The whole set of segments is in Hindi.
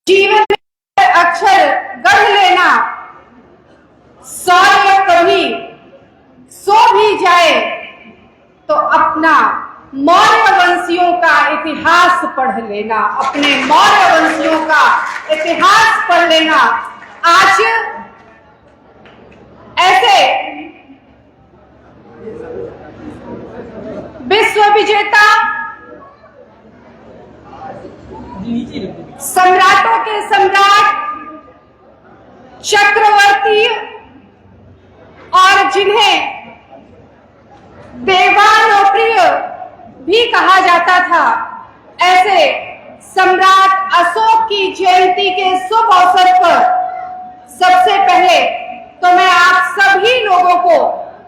जीवन में अक्षर गढ़ लेना, शौर्य कभी सो भी जाए तो अपना मौर्य वंशियों का इतिहास पढ़ लेना, अपने मौर्य वंशियों का इतिहास पढ़ लेना। आज ऐसे विश्व विजेता सम्राटों के सम्राट, चक्रवर्ती और जिन्हें देवानप्रिय भी कहा जाता था, ऐसे सम्राट अशोक की जयंती के शुभ अवसर पर सबसे पहले तो मैं आप सभी लोगों को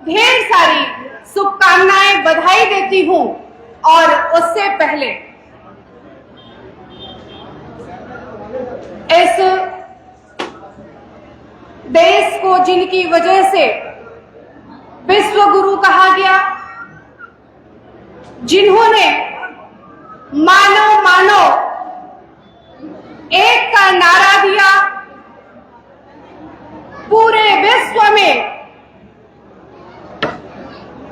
ढेर सारी शुभकामनाएं, बधाई देती हूं। और उससे पहले इस देश को जिनकी वजह से विश्व गुरु कहा गया, जिन्होंने मानो मानो एक का नारा दिया, पूरे विश्व में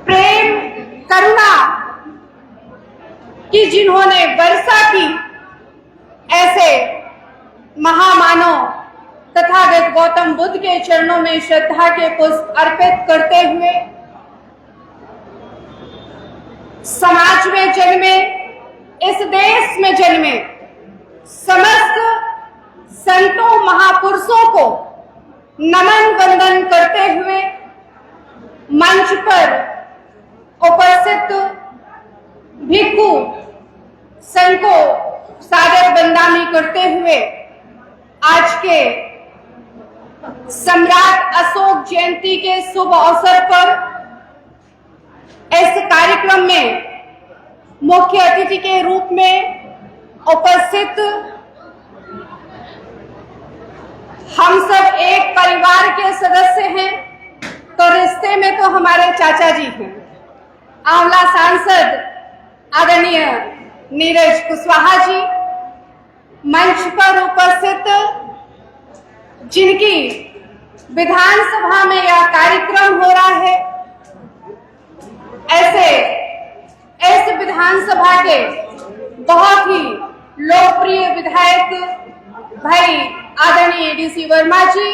प्रेम करुणा की जिन्होंने वर्षा की, ऐसे महामानव तथागत गौतम बुद्ध के चरणों में श्रद्धा के पुष्प अर्पित करते हुए समाज में जन्मे, इस देश में जन्मे समस्त संतों महापुरुषों को नमन वंदन करते हुए मंच पर उपस्थित भिक्षु संघ को सादर वंदना करते हुए आज के सम्राट अशोक जयंती के शुभ अवसर पर इस कार्यक्रम में मुख्य अतिथि के रूप में उपस्थित हम सब एक परिवार के सदस्य हैं, तो रिश्ते में तो हमारे चाचा जी हैं। आंवला सांसद आदरणीय नीरज कुशवाहा जी, मंच पर उपस्थित जिनकी विधानसभा में यह कार्यक्रम हो रहा है, ऐसे इस विधानसभा के बहुत ही लोकप्रिय विधायक भाई आदरणीय डीसी वर्मा जी,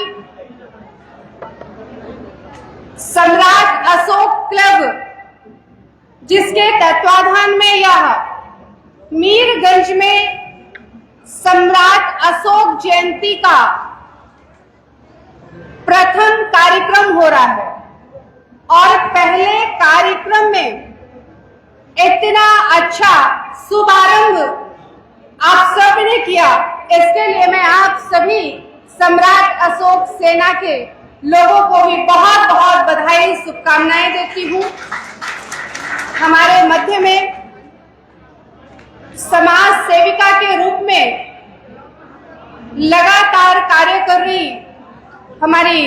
सम्राट अशोक क्लब जिसके तत्वाधान में यह मीरगंज में सम्राट अशोक जयंती का प्रथम कार्यक्रम हो रहा है, और पहले कार्यक्रम में इतना अच्छा शुभारंभ आप सबने किया, इसके लिए मैं आप सभी सम्राट अशोक सेना के लोगों को भी बहुत बहुत बधाई, शुभकामनाएं देती हूं। हमारे मध्य में समाज सेविका के रूप में लगातार कार्य कर रही हमारी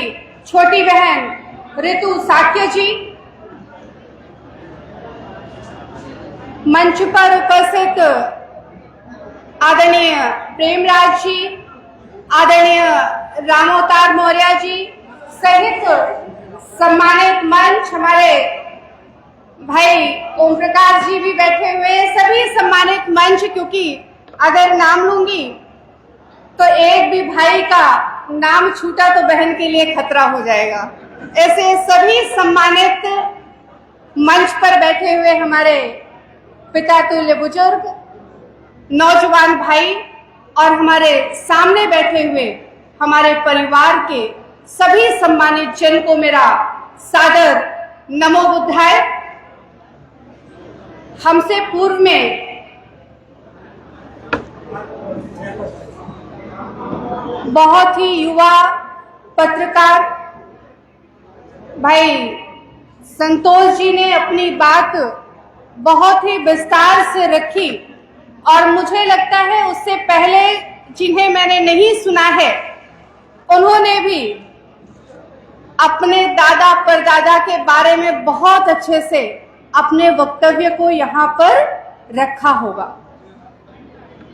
छोटी बहन ऋतु साक्य जी, मंच पर उपस्थित आदरणीय प्रेमराज जी, आदरणीय रामोतार मौर्य जी सहित सम्मानित मंच हमारे भाई ओम प्रकाश जी भी बैठे हुए, सभी सम्मानित मंच, क्योंकि अगर नाम लूंगी तो एक भी भाई का नाम छूटा तो बहन के लिए खतरा हो जाएगा। ऐसे सभी सम्मानित मंच पर बैठे हुए हमारे पिता तुल्य बुजुर्ग, नौजवान भाई और हमारे सामने बैठे हुए हमारे परिवार के सभी सम्मानित जन को मेरा सादर नमो बुद्धाय। हमसे पूर्व में बहुत ही युवा पत्रकार भाई संतोष जी ने अपनी बात बहुत ही विस्तार से रखी, और मुझे लगता है उससे पहले जिन्हें मैंने नहीं सुना है उन्होंने भी अपने दादा परदादा के बारे में बहुत अच्छे से अपने वक्तव्य को यहाँ पर रखा होगा।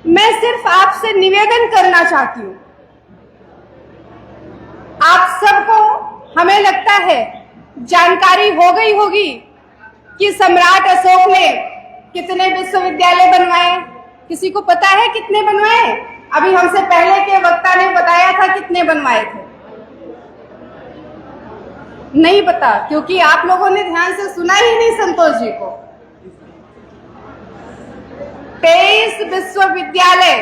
मैं सिर्फ आपसे निवेदन करना चाहती हूं, आप सबको हमें लगता है जानकारी हो गई होगी कि सम्राट अशोक ने कितने विश्वविद्यालय बनवाए। किसी को पता है कितने बनवाए? अभी हमसे पहले के वक्ता ने बताया था कितने बनवाए थे। नहीं पता, क्योंकि आप लोगों ने ध्यान से सुना ही नहीं संतोष जी को। 23 विश्वविद्यालय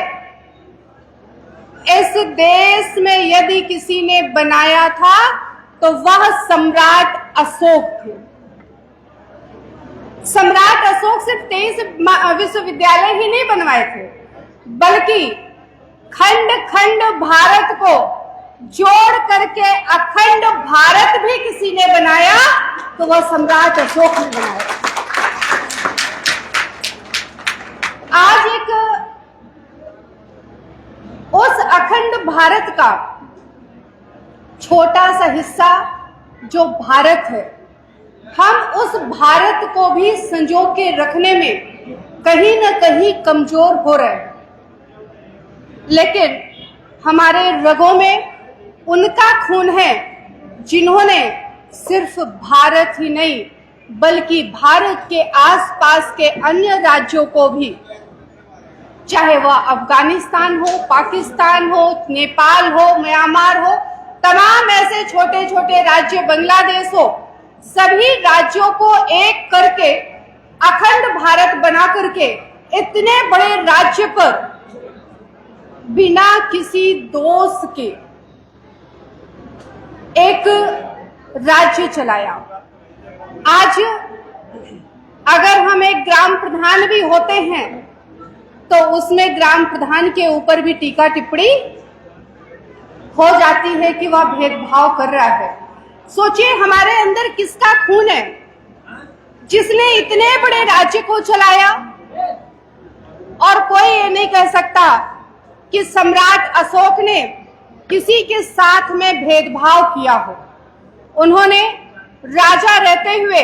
इस देश में यदि किसी ने बनाया था तो वह सम्राट अशोक थे। सम्राट अशोक सिर्फ 23 विश्वविद्यालय ही नहीं बनवाए थे, बल्कि खंड खंड भारत को जोड़ करके अखंड भारत भी किसी ने बनाया तो वह सम्राट अशोक ने बनाया। आज एक उस अखंड भारत का छोटा सा हिस्सा जो भारत है, हम उस भारत को भी संजो के रखने में कहीं न कहीं कमजोर हो रहे हैं। लेकिन हमारे रगों में उनका खून है जिन्होंने सिर्फ भारत ही नहीं बल्कि भारत के आसपास के अन्य राज्यों को भी, चाहे वह अफगानिस्तान हो, पाकिस्तान हो, नेपाल हो, म्यांमार हो, तमाम ऐसे छोटे छोटे राज्य, बांग्लादेश हो, सभी राज्यों को एक करके अखंड भारत बना करके इतने बड़े राज्य पर बिना किसी दोष के एक राज्य चलाया। आज अगर हम एक ग्राम प्रधान भी होते हैं तो उसमें ग्राम प्रधान के ऊपर भी टीका टिप्पणी हो जाती है कि वह भेदभाव कर रहा है। सोचिए हमारे अंदर किसका खून है जिसने इतने बड़े राज्य को चलाया, और कोई ये नहीं कह सकता कि सम्राट अशोक ने किसी के साथ में भेदभाव किया हो। उन्होंने राजा रहते हुए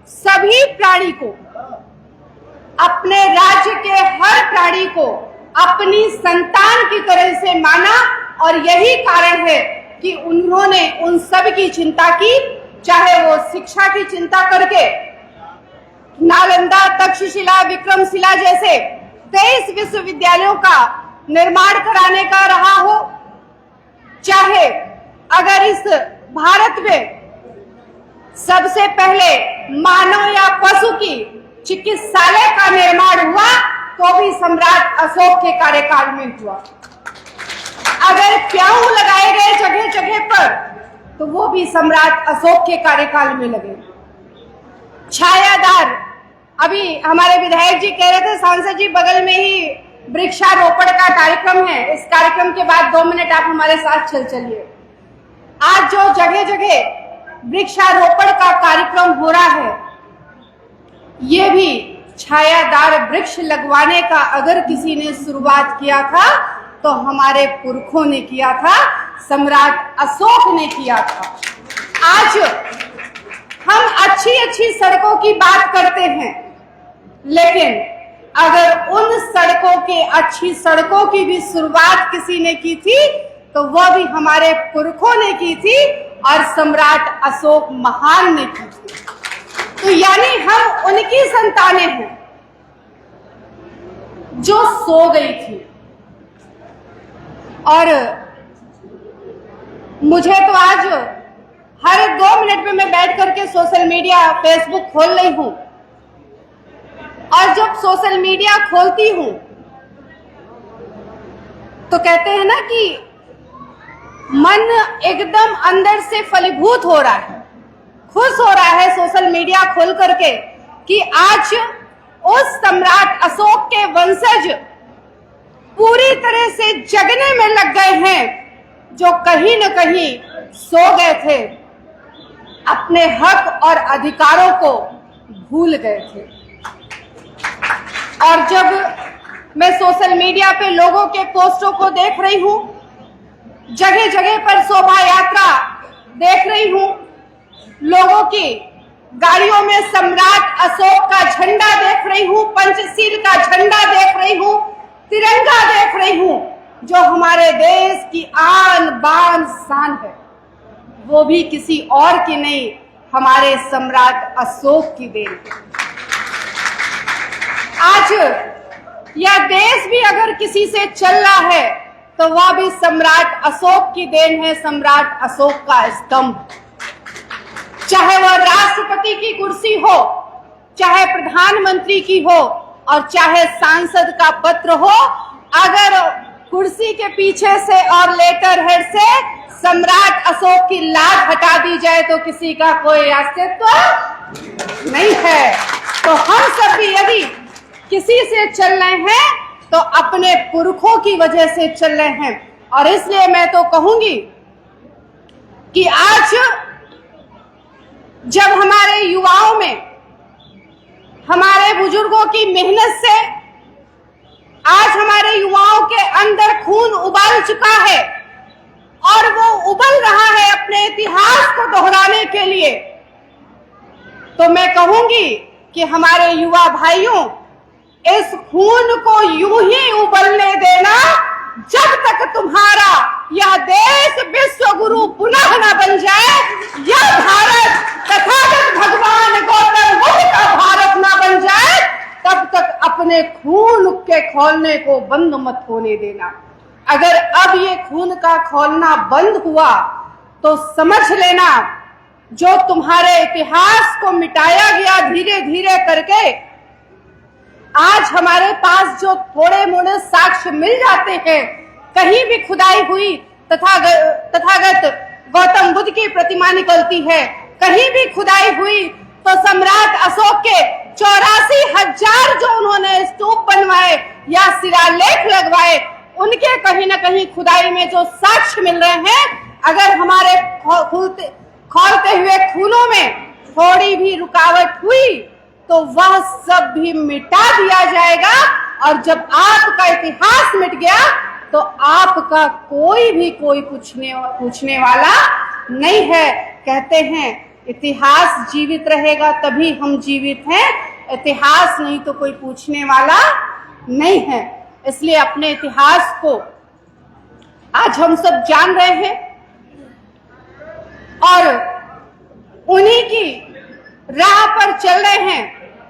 सभी प्राणी को, अपने राज्य के हर प्राणी को अपनी संतान की तरह से माना, और यही कारण है कि उन्होंने उन सब की चिंता की, चाहे वो शिक्षा की चिंता करके नालंदा, तक्षशिला, विक्रमशिला जैसे 23 विश्वविद्यालयों का निर्माण कराने का रहा हो, चाहे अगर इस भारत में सबसे पहले मानव या पशु की चिकित्सालय का निर्माण हुआ तो भी सम्राट अशोक के कार्यकाल में हुआ। अगर प्याऊ लगाए गए जगह जगह पर तो वो भी सम्राट अशोक के कार्यकाल में लगे। छायादार, अभी हमारे विधायक जी कह रहे थे, सांसद जी, बगल में ही वृक्षारोपण का कार्यक्रम है। इस कार्यक्रम के बाद 2 मिनट आप हमारे साथ चलिए। आज जो जगह जगह वृक्षारोपण का कार्यक्रम हो रहा है, ये भी छायादार वृक्ष लगवाने का अगर किसी ने शुरुआत किया था तो हमारे पुरखों ने किया था, सम्राट अशोक ने किया था। आज हम अच्छी अच्छी सड़कों की बात करते हैं, लेकिन अगर उन सड़कों के, अच्छी सड़कों की भी शुरुआत किसी ने की थी तो वह भी हमारे पुरखों ने की थी और सम्राट अशोक महान ने की थी। तो यानी हम उनकी संतानें हैं जो सो गई थी। और मुझे तो आज हर 2 मिनट में मैं बैठ करके सोशल मीडिया, फेसबुक खोल रही हूं, और जब सोशल मीडिया खोलती हूं तो कहते हैं ना कि मन एकदम अंदर से फलीभूत हो रहा है, खुश हो रहा है सोशल मीडिया खोल करके कि आज उस सम्राट अशोक के वंशज पूरी तरह से जगने में लग गए हैं जो कहीं न कहीं सो गए थे, अपने हक और अधिकारों को भूल गए थे। और जब मैं सोशल मीडिया पे लोगों के पोस्टों को देख रही हूं, जगह जगह पर शोभा यात्रा देख रही हूं, लोगों की गाड़ियों में सम्राट अशोक का झंडा देख रही हूं, पंचशील का झंडा देख रही हूं, तिरंगा देख रही हूं जो हमारे देश की आन बान शान है, वो भी किसी और की नहीं, हमारे सम्राट अशोक की देन। आज यह देश भी अगर किसी से चल रहा है तो वह भी सम्राट अशोक की देन है, सम्राट अशोक का स्तंभ। चाहे वह राष्ट्रपति की कुर्सी हो, चाहे प्रधानमंत्री की हो और चाहे सांसद का पत्र हो, अगर कुर्सी के पीछे से और लेटर हेड से सम्राट अशोक की लाज हटा दी जाए तो किसी का कोई अस्तित्व नहीं है। तो हम सब भी यदि किसी से चल रहे हैं तो अपने पुरखों की वजह से चल रहे हैं। और इसलिए मैं तो कहूंगी कि आज जब हमारे युवाओं में, हमारे बुजुर्गों की मेहनत से आज हमारे युवाओं के अंदर खून उबाल चुका है और वो उबल रहा है अपने इतिहास को दोहराने के लिए, तो मैं कहूंगी कि हमारे युवा भाइयों, इस खून को यूं ही उबलने देना जब तक तुम्हारा यह देश विश्व गुरु पुनः न बन जाए, यह भारत तथागत भगवान गौतम बुद्ध का भारत न बन जाए, तब तक अपने खून के खौलने को बंद मत होने देना। अगर अब ये खून का खौलना बंद हुआ तो समझ लेना जो तुम्हारे इतिहास को मिटाया गया धीरे धीरे करके, आज हमारे पास जो थोड़े मोड़े साक्ष्य मिल जाते हैं, कहीं भी खुदाई हुई तथागत गौतम बुद्ध की प्रतिमा निकलती है, कहीं भी खुदाई हुई तो सम्राट अशोक के 84,000 जो उन्होंने स्तूप बनवाए या शिलालेख लगवाए, उनके कहीं ना कहीं खुदाई में जो साक्ष्य मिल रहे हैं, अगर हमारे खौलते हुए खूनों में थोड़ी भी रुकावट हुई तो वह सब भी मिटा दिया जाएगा। और जब आपका इतिहास मिट गया तो आपका कोई भी कोई पूछने वाला नहीं है। कहते हैं इतिहास जीवित रहेगा तभी हम जीवित हैं, इतिहास नहीं तो कोई पूछने वाला नहीं है। इसलिए अपने इतिहास को आज हम सब जान रहे हैं और उन्हीं की राह पर चल रहे हैं।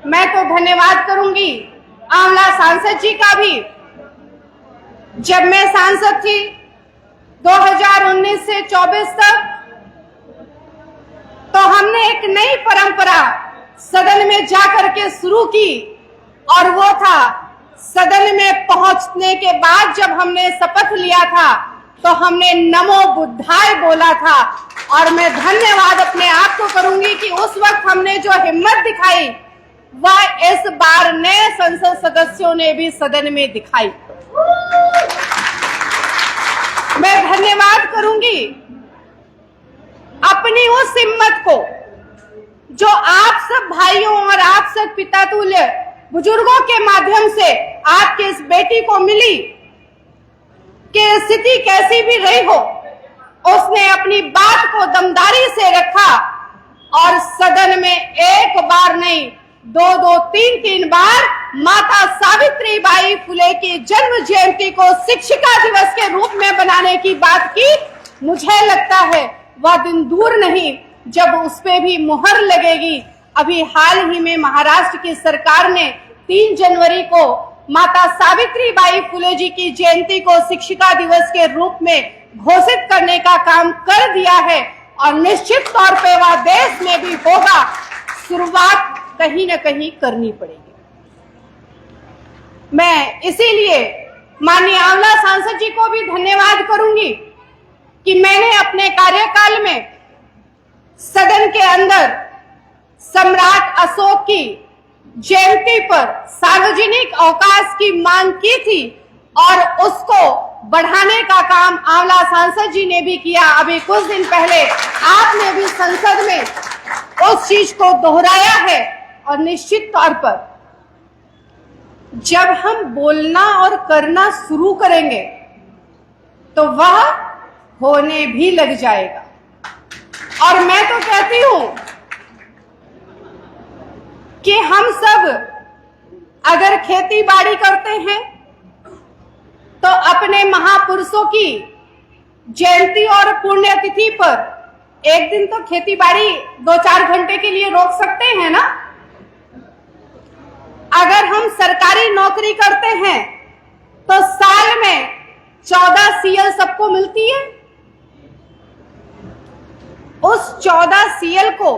मैं तो धन्यवाद करूंगी आंवला सांसद जी का भी। जब मैं सांसद थी 2019 से 24 तक, तो हमने एक नई परंपरा सदन में जाकर के शुरू की और वो था सदन में पहुंचने के बाद जब हमने शपथ लिया था तो हमने नमो बुद्धाय बोला था। और मैं धन्यवाद अपने आप को करूंगी कि उस वक्त हमने जो हिम्मत दिखाई वह इस बार नए संसद सदस्यों ने भी सदन में दिखाई। मैं धन्यवाद करूंगी अपनी उस हिम्मत को जो आप सब भाइयों और आप सब पिता तुल्य बुजुर्गों के माध्यम से आपके इस बेटी को मिली कि स्थिति कैसी भी रही हो, उसने अपनी बात को दमदारी से रखा और सदन में एक बार नहीं, दो, तीन बार माता सावित्री बाई फुले की जन्म जयंती को शिक्षिका दिवस के रूप में बनाने की बात की। मुझे लगता है वह दिन दूर नहीं जब उस पे भी मुहर लगेगी। अभी हाल ही में महाराष्ट्र की सरकार ने 3 जनवरी को माता सावित्री बाई फुले जी की जयंती को शिक्षिका दिवस के रूप में घोषित करने का काम कर दिया है और निश्चित तौर पे वह देश में भी होगा। शुरुआत कहीं न कहीं करनी पड़ेगी। मैं इसीलिए माननीय आंवला सांसद जी को भी धन्यवाद करूंगी कि मैंने अपने कार्यकाल में सदन के अंदर सम्राट अशोक की जयंती पर सार्वजनिक अवकाश की मांग की थी और उसको बढ़ाने का काम आंवला सांसद जी ने भी किया। अभी कुछ दिन पहले आपने भी संसद में उस चीज को दोहराया है और निश्चित तौर पर जब हम बोलना और करना शुरू करेंगे तो वह होने भी लग जाएगा। और मैं तो कहती हूं कि हम सब अगर खेती बाड़ी करते हैं तो अपने महापुरुषों की जयंती और पुण्यतिथि पर एक दिन तो खेती बाड़ी 2-4 घंटे के लिए रोक सकते हैं ना। अगर हम सरकारी नौकरी करते हैं तो साल में 14 CL सबको मिलती है। उस 14 CL को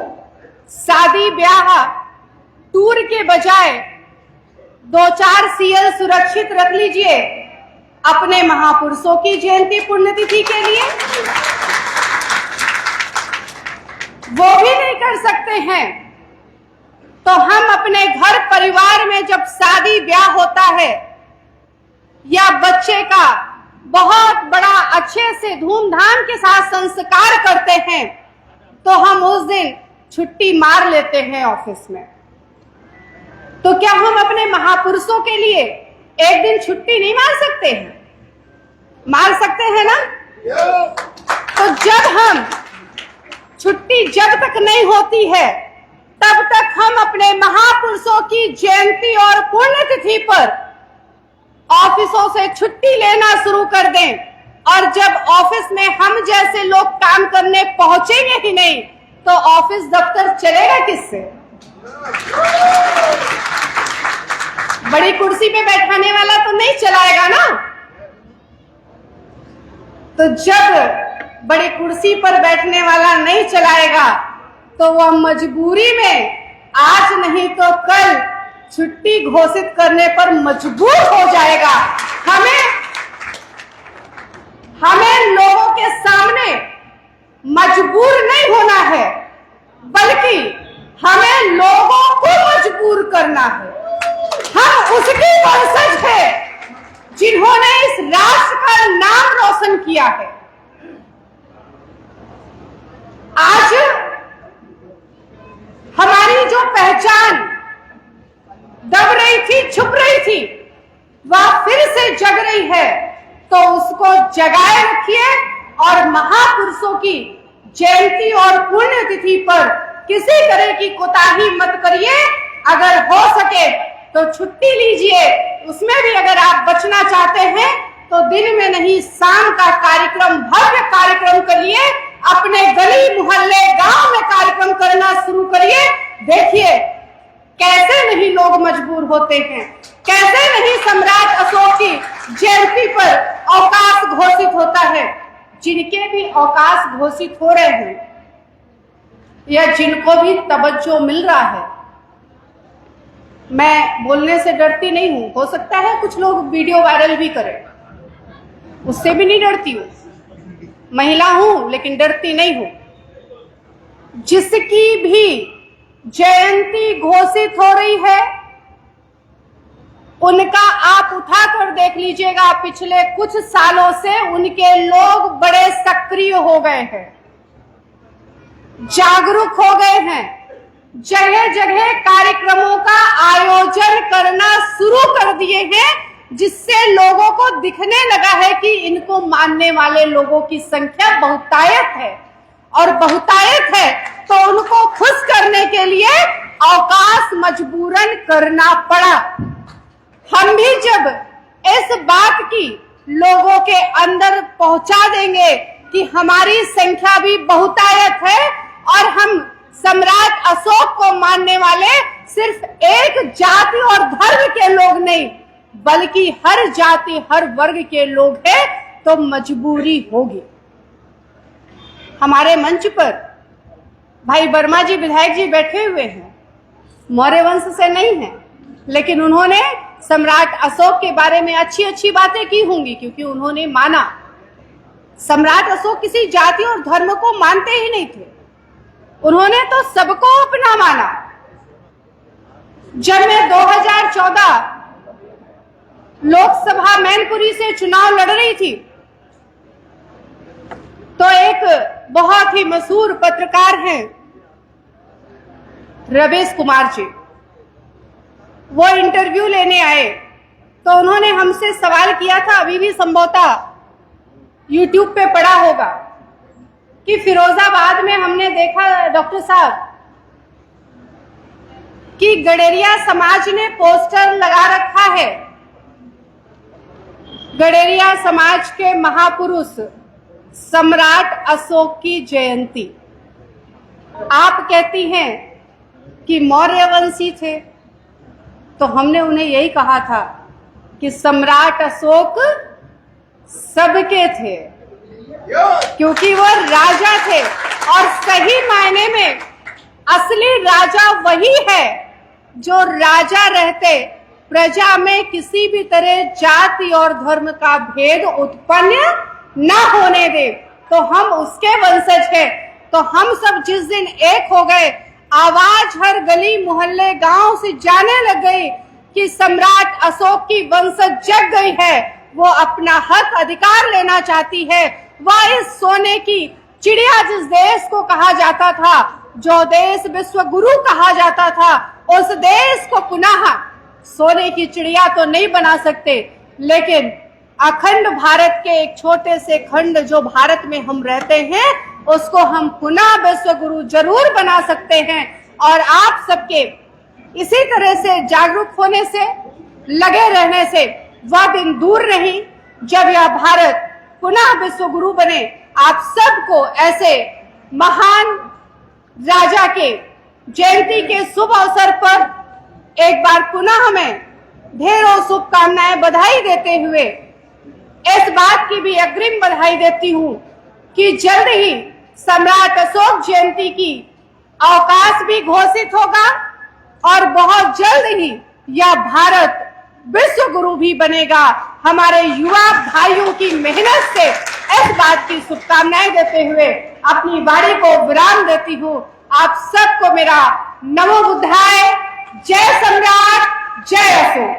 शादी ब्याह टूर के बजाय 2-4 CL सुरक्षित रख लीजिए अपने महापुरुषों की जयंती पुण्यतिथि के लिए। वो भी नहीं कर सकते हैं तो हम अपने घर परिवार में जब शादी ब्याह होता है या बच्चे का बहुत बड़ा अच्छे से धूमधाम के साथ संस्कार करते हैं तो हम उस दिन छुट्टी मार लेते हैं ऑफिस में। तो क्या हम अपने महापुरुषों के लिए एक दिन छुट्टी नहीं मार सकते हैं? मार सकते हैं ना। तो जब हम छुट्टी जब तक नहीं होती है तब तक हम अपने महापुरुषों की जयंती और पुण्यतिथि पर ऑफिसों से छुट्टी लेना शुरू कर दें, और जब ऑफिस में हम जैसे लोग काम करने पहुंचेंगे ही नहीं तो ऑफिस दफ्तर चलेगा किससे? बड़ी कुर्सी पे बैठाने वाला तो नहीं चलाएगा ना। तो जब बड़ी कुर्सी पर बैठने वाला नहीं चलाएगा तो वह मजबूरी में आज नहीं तो कल छुट्टी घोषित करने पर मजबूर हो जाएगा। हमें लोगों के सामने मजबूर नहीं होना है, बल्कि हमें लोगों को मजबूर करना है। हम उसके वंशज हैं जिन्होंने इस राष्ट्र का नाम रोशन किया है। आज हमारी जो पहचान दब रही थी, छुप रही थी, वह फिर से जग रही है। तो उसको जगाए रखिए और महापुरुषों की जयंती और पुण्यतिथि पर किसी तरह की कोताही मत करिए। अगर हो सके तो छुट्टी लीजिए। उसमें भी अगर आप बचना चाहते हैं तो दिन में नहीं, शाम का कार्यक्रम, भव्य कार्यक्रम करिए। अपने गली मोहल्ले गांव में कार्यक्रम करना शुरू करिए। देखिए कैसे नहीं लोग मजबूर होते हैं, कैसे नहीं सम्राट अशोक की जयंती पर अवकाश घोषित होता है। जिनके भी अवकाश घोषित हो रहे हैं या जिनको भी तवज्जो मिल रहा है, मैं बोलने से डरती नहीं हूं। हो सकता है कुछ लोग वीडियो वायरल भी करें, उससे भी नहीं डरती हूं। महिला हूं लेकिन डरती नहीं हूं। जिसकी भी जयंती घोषित हो रही है उनका आप उठा कर देख लीजिएगा, पिछले कुछ सालों से उनके लोग बड़े सक्रिय हो गए हैं, जागरूक हो गए हैं, जगह जगह कार्यक्रमों का आयोजन करना शुरू कर दिए हैं, जिससे लोगों को दिखने लगा है कि इनको मानने वाले लोगों की संख्या बहुतायत है। और बहुतायत है तो उनको खुश करने के लिए अवकाश मजबूरन करना पड़ा। हम भी जब इस बात की लोगों के अंदर पहुंचा देंगे कि हमारी संख्या भी बहुतायत है और हम सम्राट अशोक को मानने वाले सिर्फ एक जाति और धर्म के लोग नहीं बल्कि हर जाति हर वर्ग के लोग हैं, तो मजबूरी होगी। हमारे मंच पर भाई वर्मा जी विधायक जी बैठे हुए हैं, मौर्य वंश से नहीं हैं, लेकिन उन्होंने सम्राट अशोक के बारे में अच्छी अच्छी बातें की होंगी, क्योंकि उन्होंने माना। सम्राट अशोक किसी जाति और धर्म को मानते ही नहीं थे, उन्होंने तो सबको अपना माना। जब मैं 2014 लोकसभा मैनपुरी से चुनाव लड़ रही थी तो एक बहुत ही मशहूर पत्रकार हैं रवेश कुमार जी, वो इंटरव्यू लेने आए तो उन्होंने हमसे सवाल किया था, अभी भी संभवतः YouTube पे पड़ा होगा, कि फिरोजाबाद में हमने देखा डॉक्टर साहब कि गडेरिया समाज ने पोस्टर लगा रखा है गडेरिया समाज के महापुरुष सम्राट अशोक की जयंती। आप कहती हैं कि मौर्य वंशी थे, तो हमने उन्हें यही कहा था कि सम्राट अशोक सबके थे, क्योंकि वो राजा थे और सही मायने में असली राजा वही है जो राजा रहते प्रजा में किसी भी तरह जाति और धर्म का भेद उत्पन्न न होने दे। तो हम उसके वंशज हैं। तो हम सब जिस दिन एक हो गए, आवाज हर गली मोहल्ले गांव से जाने लग गई कि सम्राट अशोक की वंशज जग गई है, वो अपना हक अधिकार लेना चाहती है। वह इस सोने की चिड़िया जिस देश को कहा जाता था, जो देश विश्व गुरु कहा जाता था, उस देश को पुनः सोने की चिड़िया तो नहीं बना सकते, लेकिन अखंड भारत के एक छोटे से खंड जो भारत में हम रहते हैं, उसको हम पुनः विश्व गुरु जरूर बना सकते हैं। और आप सबके इसी तरह से जागरूक होने से, लगे रहने से वह दिन दूर नहीं जब यह भारत पुनः विश्व गुरु बने। आप सबको ऐसे महान राजा के जयंती के शुभ अवसर पर एक बार पुनः हमें ढेरों शुभकामनाएं, बधाई देते हुए इस बात की भी अग्रिम बधाई देती हूं कि जल्द ही सम्राट अशोक जयंती की अवकाश भी घोषित होगा और बहुत जल्द ही यह भारत विश्व गुरु भी बनेगा। हमारे युवा भाइयों की मेहनत से इस बात की शुभकामनाएं देते हुए अपनी वाणी को विराम देती हूँ। आप सबको मेरा नमो बुद्धाय। जय सम्राट, जय अशोक।